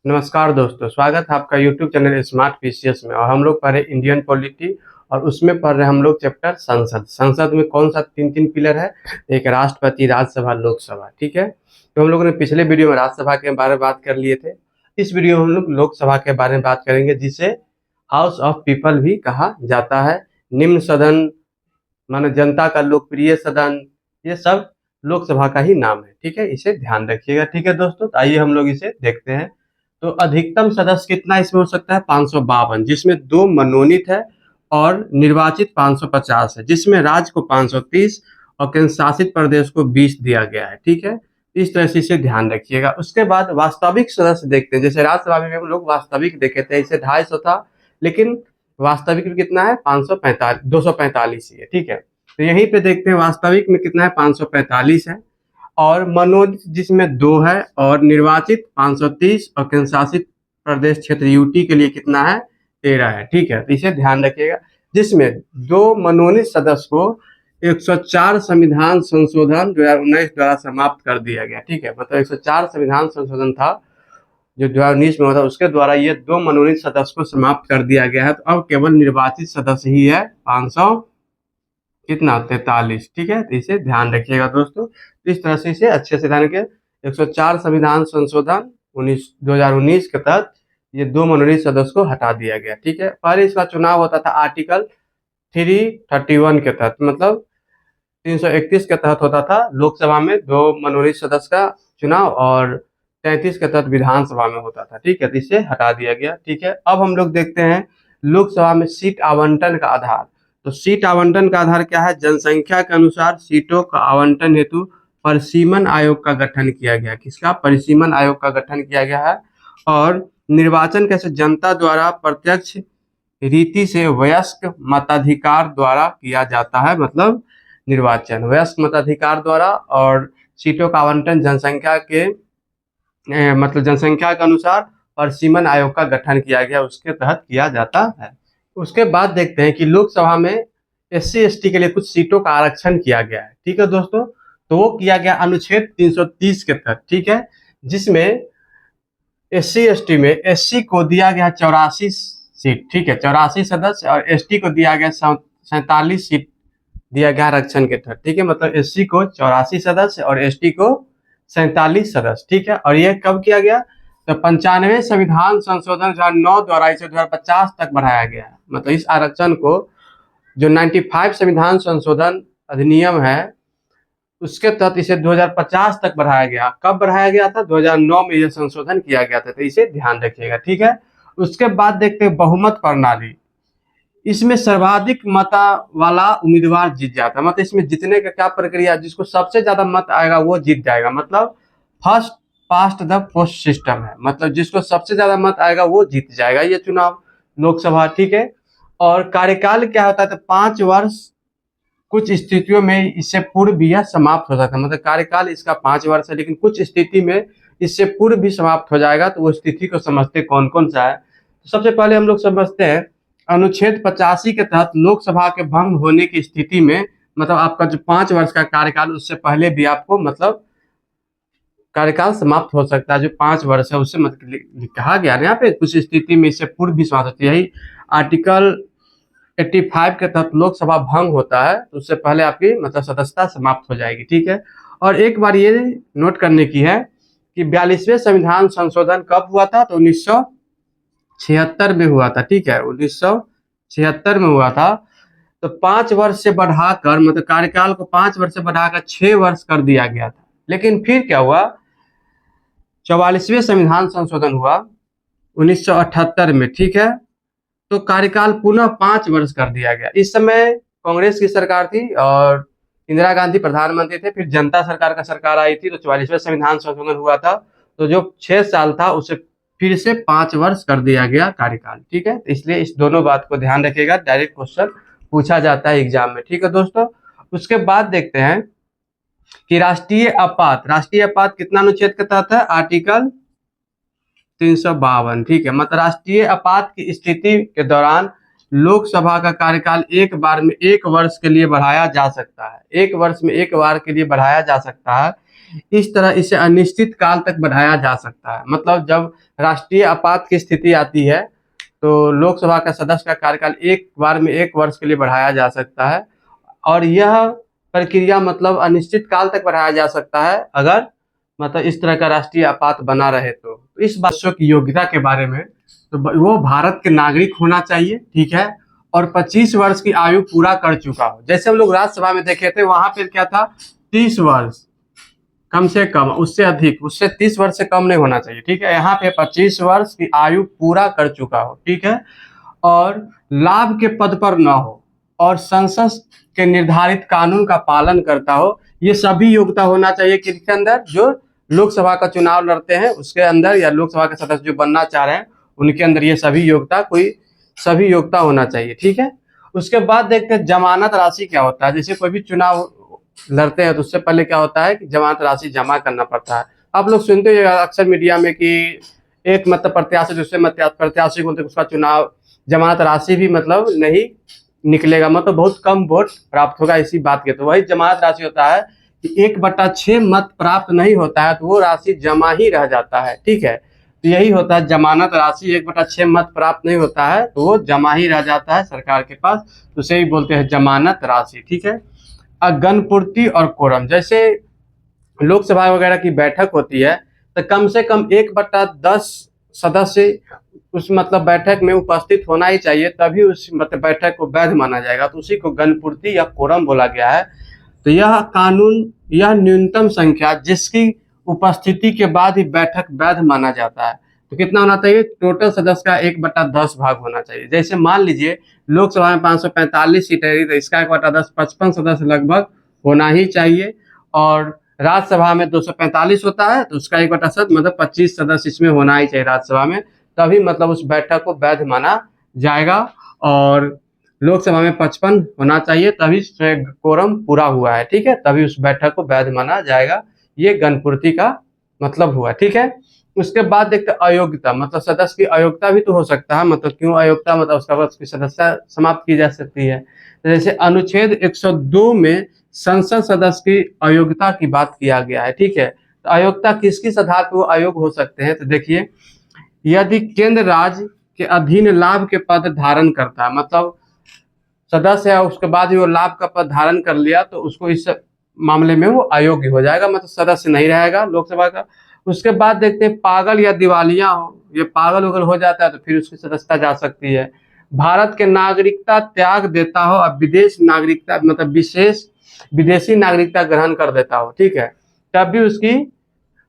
नमस्कार दोस्तों, स्वागत है आपका यूट्यूब चैनल स्मार्ट पीसीएस में। और हम लोग पढ़ रहे इंडियन पॉलिटी और उसमें पढ़ रहे हम लोग चैप्टर संसद। संसद में कौन सा तीन तीन पिलर है? एक राष्ट्रपति, राज्यसभा, लोकसभा। ठीक है, तो हम लोगों ने पिछले वीडियो में राज्यसभा के बारे में बात कर लिए थे। इस वीडियो में हम लोग लोकसभा के बारे में बात करेंगे, जिसे हाउस ऑफ पीपल भी कहा जाता है। निम्न सदन माने जनता का लोकप्रिय सदन, ये सब लोकसभा का ही नाम है। ठीक है, इसे ध्यान रखिएगा। ठीक है दोस्तों, तो आइए हम लोग इसे देखते हैं। तो अधिकतम सदस्य कितना इसमें हो सकता है? 552, जिसमें 2 मनोनीत है और निर्वाचित 550 है, जिसमें राज्य को 530 और केंद्र शासित प्रदेश को 20 दिया गया है। ठीक है, इस तरह से इसे ध्यान रखिएगा। उसके बाद वास्तविक सदस्य देखते हैं। जैसे राज्यसभा में हम लोग वास्तविक देखे थे, इसे 250 था, लेकिन वास्तविक में कितना है? 545, 245 ही है। ठीक है, तो यहीं पे देखते हैं वास्तविक में कितना है? 545 है। और मनोनीत जिसमें 2 है और निर्वाचित 530 और केंद्र शासित प्रदेश क्षेत्र यूटी के लिए कितना है? 13 है। ठीक है, तो इसे ध्यान रखिएगा। जिसमें 2 मनोनीत सदस्य को 104 संविधान संशोधन 2019 द्वारा समाप्त कर दिया गया। ठीक है, मतलब 104 संविधान संशोधन था जो 2019 में हुआ था, उसके द्वारा ये 2 मनोनीत सदस्य को समाप्त कर दिया गया है। तो अब केवल निर्वाचित सदस्य ही है 500 कितना? 43। ठीक है, तो इसे ध्यान रखिएगा दोस्तों। तो इस तरह से इसे अच्छे से ध्यान रखिए। 104 संविधान संशोधन 2019 के तहत ये 2 मनोनीत सदस्य को हटा दिया गया। ठीक है, पहले इसका चुनाव होता था आर्टिकल 331 के तहत, मतलब 331 के तहत होता था लोकसभा में 2 मनोनीत सदस्य का चुनाव, और 33 के तहत विधानसभा में होता था। ठीक है, तो इसे हटा दिया गया। ठीक है, अब हम लोग देखते हैं लोकसभा में सीट आवंटन का आधार। तो सीट आवंटन का आधार क्या है? जनसंख्या के अनुसार सीटों का आवंटन हेतु परिसीमन आयोग का गठन किया गया। किसका? परिसीमन आयोग का गठन किया गया है। और निर्वाचन कैसे? जनता द्वारा प्रत्यक्ष रीति से वयस्क मताधिकार द्वारा किया जाता है, मतलब निर्वाचन वयस्क मताधिकार द्वारा। और सीटों का आवंटन जनसंख्या के मतलब जनसंख्या के अनुसार परिसीमन आयोग का गठन किया गया, उसके तहत किया जाता है। उसके बाद देखते हैं कि लोकसभा में एससी एसटी के लिए कुछ सीटों का आरक्षण किया गया है। ठीक है दोस्तों, तो वो किया गया अनुच्छेद 330 के तहत। ठीक है, जिसमें एससी एसटी में एससी को दिया गया 84 सीट। ठीक है, 84 सदस्य, और एसटी को दिया गया 47 सीट दिया गया आरक्षण के तहत। ठीक है, मतलब एससी को 84 सदस्य और एसटी को 47 सदस्य। ठीक है, और यह कब किया गया? तो 95 संविधान संशोधन 2009 द्वारा इसे 2050 तक बढ़ाया गया है। मतलब इस आरक्षण को जो 95 संविधान संशोधन अधिनियम है, उसके तहत इसे 2050 तक बढ़ाया गया। कब बढ़ाया गया था? 2009 में यह संशोधन किया गया था, तो इसे ध्यान रखिएगा। ठीक है, उसके बाद देखते हैं बहुमत प्रणाली। इसमें सर्वाधिक मत वाला उम्मीदवार जीत जाता है। मतलब इसमें जीतने का क्या प्रक्रिया? जिसको सबसे ज्यादा मत आएगा वो जीत जाएगा, मतलब first past the post system है। मतलब जिसको सबसे ज्यादा मत आएगा वो जीत जाएगा ये चुनाव लोकसभा। ठीक है, और कार्यकाल क्या होता है? तो 5 वर्ष। कुछ स्थितियों में इससे पूर्व भी यह समाप्त हो सकता है, मतलब कार्यकाल इसका 5 वर्ष है, लेकिन कुछ स्थिति में इससे पूर्व भी समाप्त हो जाएगा। तो वो स्थिति को समझते कौन कौन सा है। तो सबसे पहले हम लोग समझते हैं अनुच्छेद 85 के तहत लोकसभा के भंग होने की स्थिति में, मतलब आपका जो 5 वर्ष का कार्यकाल, उससे पहले भी आपको मतलब कार्यकाल समाप्त हो सकता है। जो 5 वर्ष है उससे मतलब कहा गया यहाँ पे कुछ स्थिति में इससे पूर्व भी समाप्त होती है। यही आर्टिकल 85 के तहत लोकसभा भंग होता है, तो उससे पहले आपकी मतलब सदस्यता समाप्त हो जाएगी। ठीक है, और एक बार ये नोट करने की है कि 42वें संविधान संशोधन कब हुआ था? तो 1976 में हुआ था। ठीक है, 1976 में हुआ था। तो 5 वर्ष से बढ़ाकर, मतलब कार्यकाल को 5 वर्ष से बढ़ाकर 6 वर्ष कर दिया गया था। लेकिन फिर क्या हुआ? 44वें संविधान संशोधन हुआ 1978 में। ठीक है, तो कार्यकाल पुनः 5 वर्ष कर दिया गया। इस समय कांग्रेस की सरकार थी और इंदिरा गांधी प्रधानमंत्री थे। फिर जनता सरकार का सरकार आई थी, तो 44वें संविधान संशोधन हुआ था। तो जो 6 साल था उसे फिर से 5 वर्ष कर दिया गया कार्यकाल। ठीक है, तो इसलिए इस दोनों बात को ध्यान रखिएगा, डायरेक्ट क्वेश्चन पूछा जाता है एग्जाम में। ठीक है दोस्तों, उसके बाद देखते हैं कि राष्ट्रीय आपात कितना अनुच्छेद के तहत है? आर्टिकल 352। ठीक है, मतलब राष्ट्रीय आपात की स्थिति के दौरान लोकसभा का कार्यकाल एक बार में 1 वर्ष के लिए बढ़ाया जा सकता है। 1 वर्ष में 1 बार के लिए बढ़ाया जा सकता है। इस तरह इसे अनिश्चित काल तक बढ़ाया जा सकता है। मतलब जब राष्ट्रीय आपात की स्थिति आती है तो लोकसभा का सदस्य का कार्यकाल एक बार में 1 वर्ष के लिए बढ़ाया जा सकता है, और यह प्रक्रिया मतलब अनिश्चित काल तक बढ़ाया जा सकता है अगर मतलब इस तरह का राष्ट्रीय आपात बना रहे तो। इस बच्चों की योग्यता के बारे में, तो वो भारत के नागरिक होना चाहिए, ठीक है, और 25 वर्ष की आयु पूरा कर चुका हो। जैसे हम लोग राज्यसभा में देखे थे, वहां पे क्या था, 30 वर्ष कम से कम, उससे अधिक, उससे 30 वर्ष से कम नहीं होना चाहिए, ठीक है। यहाँ पे 25 वर्ष की आयु पूरा कर चुका हो, ठीक है, और लाभ के पद पर न हो, और संसद के निर्धारित कानून का पालन करता हो। ये सभी योग्यता होना चाहिए किसके अंदर, जो लोकसभा का चुनाव लड़ते हैं उसके अंदर, या लोकसभा के सदस्य जो बनना चाह रहे हैं उनके अंदर ये सभी योग्यता होना चाहिए, ठीक है। उसके बाद देखते हैं जमानत राशि क्या होता है। जैसे कोई भी चुनाव लड़ते हैं तो उससे पहले क्या होता है कि जमानत राशि जमा करना पड़ता है। आप लोग सुनते हो अक्सर मीडिया में कि एक मतलब प्रत्याशी दूसरे प्रत्याशी को उसका चुनाव जमानत राशि भी मतलब नहीं निकलेगा, मतलब बहुत कम वोट प्राप्त होगा इसी बात के। तो वही जमानत राशि होता है कि 1/6 मत प्राप्त नहीं होता है तो वो राशि जमा ही रह जाता है, ठीक है। तो यही होता है जमानत राशि, 1/6 मत प्राप्त नहीं होता है तो वो जमा ही रह जाता है सरकार के पास, तो उसे ही बोलते हैं जमानत राशि, ठीक है। गणपूर्ति और कोरम, जैसे लोकसभा वगैरह की बैठक होती है तो कम से कम 1/10 सदस्य उस मतलब बैठक में उपस्थित होना ही चाहिए, तभी उस मतलब बैठक को वैध माना जाएगा, तो उसी को गणपूर्ति या कोरम बोला गया है। तो यह कानून, यह न्यूनतम संख्या जिसकी उपस्थिति के बाद ही बैठक वैध माना जाता है। तो कितना होना चाहिए, टोटल सदस्य का 1/10 भाग होना चाहिए। जैसे मान लीजिए लोकसभा में 545 सीटें है तो इसका 1/10 55 सदस्य लगभग होना ही चाहिए, और राज्यसभा में 245 होता है तो उसका 1/7 मतलब 25 सदस्य इसमें होना ही चाहिए राज्यसभा में, तभी मतलब उस बैठक को वैध माना जाएगा। और लोकसभा में 55 होना चाहिए तभी कोरम पूरा हुआ है, ठीक है, तभी उस बैठक को वैध माना जाएगा। ये गणपूर्ति का मतलब हुआ, ठीक है। उसके बाद देखते हैं अयोग्यता, मतलब सदस्य की अयोग्यता भी तो हो सकता है, मतलब क्यों अयोग्यता, मतलब उसका उसकी सदस्यता समाप्त की जा सकती है। जैसे अनुच्छेद 102 में संसद सदस्य की अयोग्यता की बात किया गया है, ठीक है। तो अयोग्यता किस आधार पर वो अयोग्य हो सकते हैं, तो देखिए यदि केंद्र राज्य के अधीन लाभ के पद धारण करता है, मतलब सदस्य है उसके बाद भी वो लाभ का पद धारण कर लिया तो उसको इस मामले में वो अयोग्य हो जाएगा, मतलब सदस्य नहीं रहेगा लोकसभा का। उसके बाद देखते हैं पागल या दिवालिया हो, ये पागल वगल हो जाता है तो फिर उसकी सदस्यता जा सकती है। भारत के नागरिकता त्याग देता हो और विदेश नागरिकता मतलब विशेष विदेशी नागरिकता ग्रहण कर देता हो, ठीक है, तब भी उसकी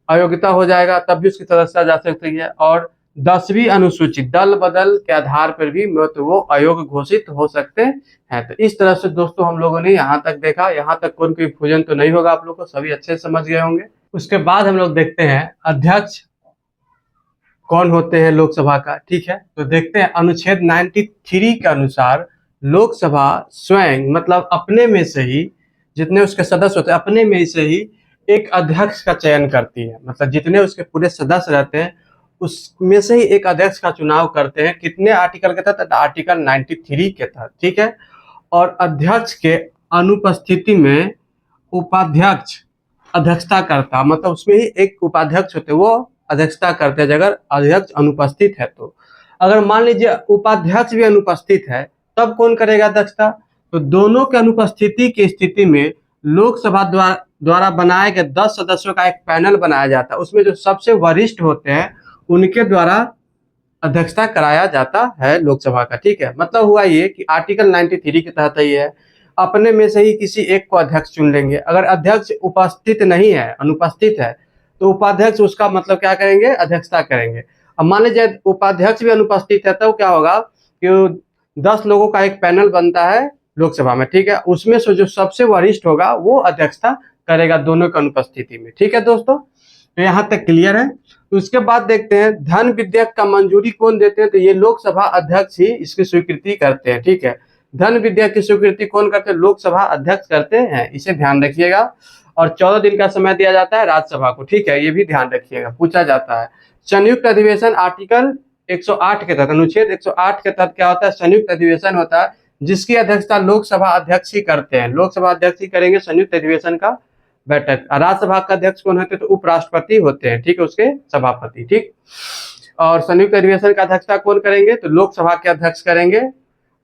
अयोग्यता हो जाएगा, तब भी उसकी सदस्यता जा सकती है। और 10वीं अनुसूची दल बदल के आधार पर भी तो वो अयोग्य घोषित हो सकते हैं। तो इस तरह से दोस्तों हम लोगों ने यहाँ तक देखा, यहाँ तक कोई कंफ्यूजन तो नहीं होगा, आप लोग को सभी अच्छे समझ गए होंगे। उसके बाद हम लोग देखते हैं अध्यक्ष कौन होते हैं लोकसभा का, ठीक है। तो देखते हैं अनुच्छेद 93 के अनुसार लोकसभा स्वयं मतलब अपने में से ही, जितने उसके सदस्य होते हैं अपने में से ही एक अध्यक्ष का चयन करती है, मतलब जितने उसके पूरे सदस्य रहते हैं उसमें से ही एक अध्यक्ष का चुनाव करते हैं। कितने आर्टिकल के तहत, आर्टिकल 93 के तहत, ठीक है। और अध्यक्ष के अनुपस्थिति में उपाध्यक्ष अध्यक्षता करता, मतलब उसमें ही एक उपाध्यक्ष होते हैं वो अध्यक्षता करते हैं अगर अध्यक्ष अनुपस्थित है तो। अगर मान लीजिए उपाध्यक्ष भी अनुपस्थित है तब कौन करेगा अध्यक्षता, तो दोनों के अनुपस्थिति की स्थिति में लोकसभा द्वारा बनाए गए 10 सदस्यों का एक पैनल बनाया जाता है, उसमें जो सबसे वरिष्ठ होते हैं उनके द्वारा अध्यक्षता कराया जाता है लोकसभा का, ठीक है। मतलब हुआ ये कि आर्टिकल 93 के तहत ही है, अपने में से ही किसी एक को अध्यक्ष चुन लेंगे। अगर अध्यक्ष उपस्थित नहीं है, अनुपस्थित है, तो उपाध्यक्ष उसका मतलब क्या करेंगे, अध्यक्षता करेंगे। अब मान लीजिए उपाध्यक्ष भी अनुपस्थित है तो क्या होगा कि 10 लोगों का एक पैनल बनता है लोकसभा में, ठीक है, उसमें से जो सबसे वरिष्ठ होगा वो अध्यक्षता करेगा दोनों की अनुपस्थिति में, ठीक है दोस्तों। तो यहाँ तक क्लियर है। उसके बाद देखते हैं धन विधेयक का मंजूरी कौन देते हैं, तो ये लोकसभा अध्यक्ष ही इसकी स्वीकृति करते हैं, ठीक है। धन विधेयक की स्वीकृति कौन करते हैं, लोकसभा अध्यक्ष करते हैं, इसे ध्यान रखिएगा। और 14 दिन का समय दिया जाता है राज्यसभा को, ठीक है, ये भी ध्यान रखिएगा, पूछा जाता है। संयुक्त अधिवेशन आर्टिकल 108 के तहत, अनुच्छेद 108 के तहत क्या होता है, संयुक्त अधिवेशन होता है जिसकी अध्यक्षता लोकसभा अध्यक्ष ही करते हैं, लोकसभा अध्यक्ष ही करेंगे संयुक्त अधिवेशन का बैठक। राज्यसभा का अध्यक्ष कौन होते हैं? तो उपराष्ट्रपति होते हैं, ठीक है, उसके सभापति, ठीक। और संयुक्त अधिवेशन का अध्यक्षता कौन करेंगे? तो लोकसभा के अध्यक्ष करेंगे।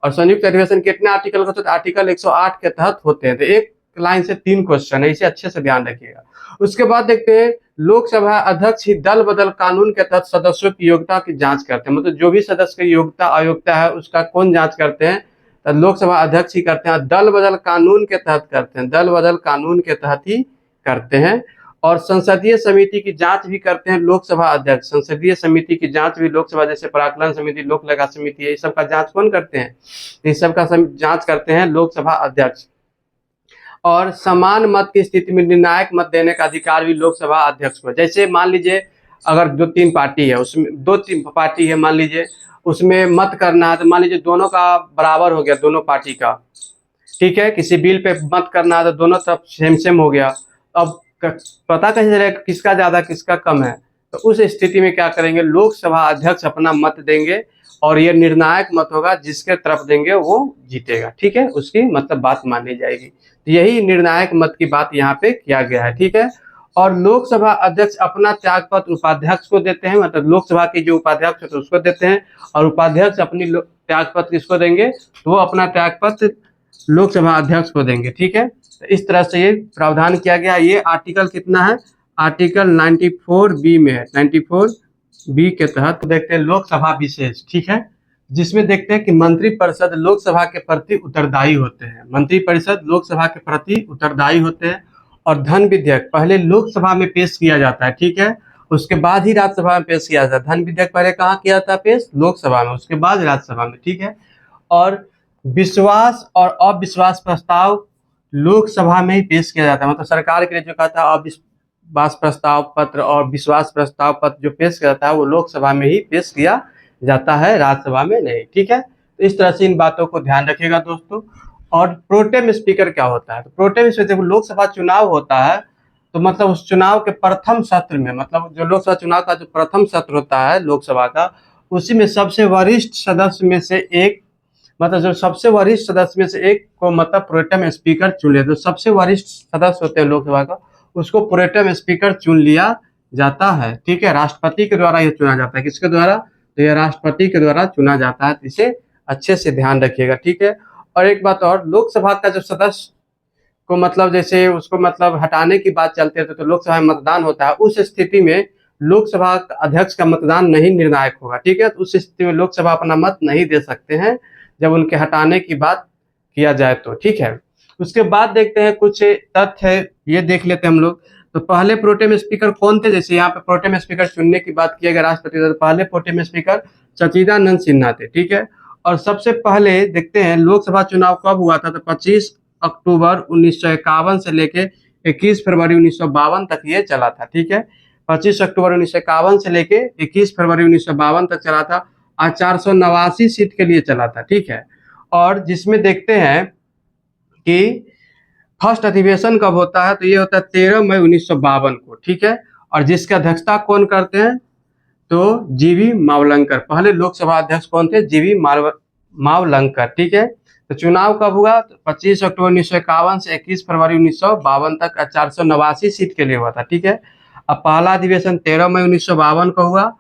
और संयुक्त अधिवेशन कितने आर्टिकल का होता है? तो आर्टिकल 108 के तहत होते हैं। तो एक लाइन से 3 क्वेश्चन है, इसे अच्छे से ध्यान रखिएगा। उसके बाद देखते हैं, लोकसभा अध्यक्ष ही दल बदल कानून के तहत सदस्यों की योग्यता की जांच करते हैं। मतलब जो भी सदस्य की योग्यता अयोग्यता है उसका कौन जांच करते हैं? तो लोकसभा अध्यक्ष ही करते हैं। दल बदल कानून के तहत करते हैं, दल बदल कानून के तहत ही करते हैं। और संसदीय समिति की जांच भी करते हैं लोकसभा अध्यक्ष। संसदीय समिति की जांच भी लोकसभा, जैसे प्राक्कलन समिति, लोक लगा समिति है, इस सब का जांच कौन करते हैं? इस सब का जांच करते हैं लोकसभा अध्यक्ष। और समान मत की स्थिति में निर्णायक मत देने का अधिकार भी लोकसभा अध्यक्ष को। जैसे मान लीजिए अगर 2-3 पार्टी है, उसमें 2-3 पार्टी है, मान लीजिए उसमें मत करना है, तो मान लीजिए दोनों का बराबर हो गया, दोनों पार्टी का, ठीक है। किसी बिल पे मत करना है तो दोनों तरफ सेम सेम हो गया। अब पता कैसे चलेगा किसका ज्यादा किसका कम है? तो उस स्थिति में क्या करेंगे? लोकसभा अध्यक्ष अपना मत देंगे और ये निर्णायक मत होगा, जिसके तरफ देंगे वो जीतेगा, ठीक है, उसकी मतलब बात मानी जाएगी। तो यही निर्णायक मत की बात यहाँ पे किया गया है, ठीक है। और लोकसभा अध्यक्ष अपना त्यागपत्र उपाध्यक्ष को देते हैं, मतलब लोकसभा के जो उपाध्यक्ष होते हैं उसको देते हैं। और उपाध्यक्ष अपनी त्यागपत्र किसको देंगे? तो वो अपना त्यागपत्र लोकसभा अध्यक्ष को देंगे, ठीक है। तो इस तरह से ये प्रावधान किया गया। ये आर्टिकल कितना है? आर्टिकल 94B में है, 94B के तहत देखते हैं लोकसभा विशेष, ठीक है, जिसमें देखते हैं कि मंत्रिपरिषद लोकसभा के प्रति उत्तरदायी होते हैं। मंत्रिपरिषद लोकसभा के प्रति उत्तरदायी होते हैं। और धन विधेयक पहले लोकसभा में पेश किया जाता है, ठीक है, उसके बाद ही राज्यसभा में पेश किया जाता है। धन विधेयक पहले कहाँ किया था पेश? लोकसभा में, उसके बाद राज्यसभा में, ठीक है। और विश्वास और अविश्वास प्रस्ताव लोकसभा में ही पेश किया जाता है। मतलब सरकार के लिए जो कहता है अविश्वास प्रस्ताव पत्र और विश्वास प्रस्ताव पत्र जो पेश किया जाता है वो लोकसभा में ही पेश किया जाता है, राज्यसभा में नहीं, ठीक है। तो इस तरह से इन बातों को ध्यान रखिएगा दोस्तों। और प्रोटेम स्पीकर क्या होता है? तो प्रोटेम स्पीकर, जब लोकसभा चुनाव होता है तो मतलब उस चुनाव के प्रथम सत्र में, मतलब जो लोकसभा चुनाव का जो प्रथम सत्र होता है लोकसभा का, उसी में सबसे वरिष्ठ सदस्य में से एक, मतलब जो सबसे वरिष्ठ सदस्य में से एक को मतलब प्रोटेम स्पीकर चुन लिया। तो सबसे वरिष्ठ सदस्य होते हैं लोकसभा का, उसको प्रोटेम स्पीकर चुन लिया जाता है, ठीक है। राष्ट्रपति के द्वारा ये चुना जाता है। किसके द्वारा? तो ये राष्ट्रपति के द्वारा चुना जाता है। इसे अच्छे से ध्यान रखिएगा, ठीक है। और एक बात और, लोकसभा का जो सदस्य को मतलब जैसे उसको मतलब हटाने की बात चलती है तो लोकसभा में मतदान होता है, उस स्थिति में लोकसभा अध्यक्ष का मतदान नहीं निर्णायक होगा, ठीक है। तो उस स्थिति में लोकसभा अपना मत नहीं दे सकते हैं जब उनके हटाने की बात किया जाए तो, ठीक है। उसके बाद देखते हैं कुछ तथ्य, ये देख लेते हैं हम लोग। तो पहले प्रोटेम स्पीकर कौन थे? जैसे यहाँ पे प्रोटेम स्पीकर चुनने की बात की अगर राष्ट्रपति, तो पहले प्रोटेम स्पीकर सच्चिदानंद सिन्हा थे, ठीक है। और सबसे पहले देखते हैं लोकसभा चुनाव कब हुआ था? तो 25 अक्टूबर 1951 से लेके 21 फरवरी 1952 तक ये चला था, ठीक है। 25 अक्टूबर 1951 से लेके 21 फरवरी 1952 तक चला था। और 489 सीट के लिए चला था, ठीक है। और जिसमें देखते हैं कि फर्स्ट अधिवेशन कब होता है? तो ये होता है 13 मई 1952 को, ठीक है। और जिसकी अध्यक्षता कौन करते हैं? तो जीवी मावलंकर। पहले लोकसभा अध्यक्ष कौन थे? जीवी मावलंकर, ठीक है। तो चुनाव कब हुआ? तो 25 अक्टूबर 1951 से 21 फरवरी 1952 तक 489 सीट के लिए हुआ था, ठीक है। अब पहला अधिवेशन 13 मई 1952 को हुआ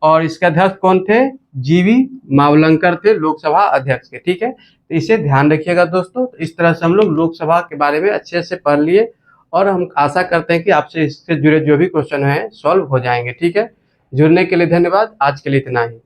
और इसके अध्यक्ष कौन थे? जीवी मावलंकर थे लोकसभा अध्यक्ष के, ठीक है। तो इसे ध्यान रखिएगा दोस्तों। तो इस तरह से हम लोग लोकसभा के बारे में अच्छे से पढ़ लिए और हम आशा करते हैं कि आपसे इससे जुड़े जो भी क्वेश्चन हैं सॉल्व हो जाएंगे, ठीक है। जुड़ने के लिए धन्यवाद। आज के लिए इतना ही।